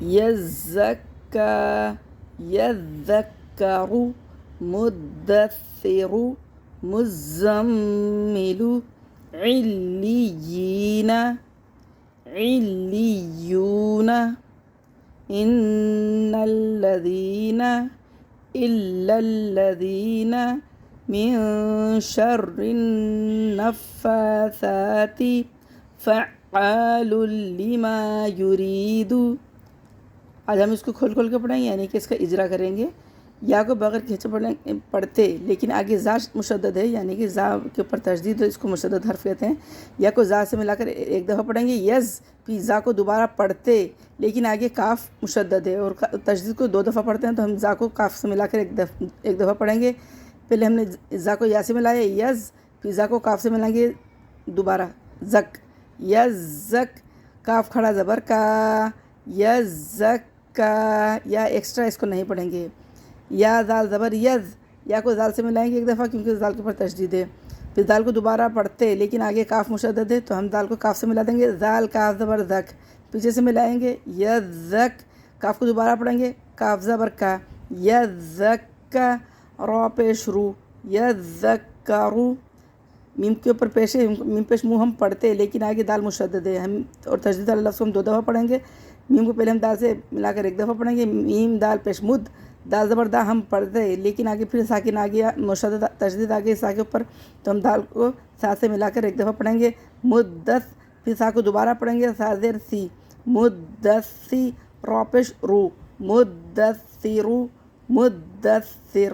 یزکا یذکر مدثر مزمل علیین علیون ان الذین الا الذین من شر النفاثات فعال لما یرید۔ آج ہم اس کو کھول کھول کے پڑھیں گے، یعنی کہ اس کا اجرا کریں گے۔ یا کو بغیر کھینچے پڑھتے لیکن آگے زا مشدد ہے، یعنی کہ زا کے اوپر تشدید ہے، اس کو مشدد حرف کہتے ہیں۔ یا کو زا سے ملا کر ایک دفعہ پڑھیں گے یز، پھر زا کو دوبارہ پڑھتے لیکن آگے کاف مشدد ہے، اور تشدید کو 2 دفعہ پڑھتے ہیں تو ہم زا کو کاف سے ملا کر ایک دفعہ پڑھیں گے۔ پہلے ہم نے زا کو یا سے ملایا یز، پھر زا کو کاف سے ملائیں گے دوبارہ زک، یزک، کاف کھڑا زبر کا، یزک کا، یا ایکسٹرا اس کو نہیں پڑھیں گے۔ یا زال زبر یز، یا کو زال سے ملائیں گے ایک دفعہ کیونکہ زال کے اوپر تشدید ہے۔ پھر زال کو دوبارہ پڑھتے لیکن آگے کاف مشدد ہے تو ہم زال کو کاف سے ملا دیں گے، زال کاف زبر زک، پیچھے سے ملائیں گے یزک، کاف کو دوبارہ پڑھیں گے کاف زبر کا، یزکا، رو پیش رو، یذکرو، میم کے اوپر پیش ہے، میم پیش منہ ہم پڑھتے لیکن آگے دال مشدد ہے، ہم اور تشدید والے لفظ کو ہم 2 دفعہ پڑھیں گے۔ میم کو پہلے ہم دال سے ملا کر ایک دفعہ پڑھیں گے، میم دال پیش مد، دال زبر دا ہم پڑھتے لیکن آگے پھر ساکن آ گیا، مشدد تشدید آ گئی سا کے اوپر تو ہم دال کو سا سے ملا کر ایک دفعہ پڑھیں گے مدث، پھر سا کو دوبارہ پڑھیں گے سا زیر سی، مدثی، رو پیش رو، مدثرو، مدثر۔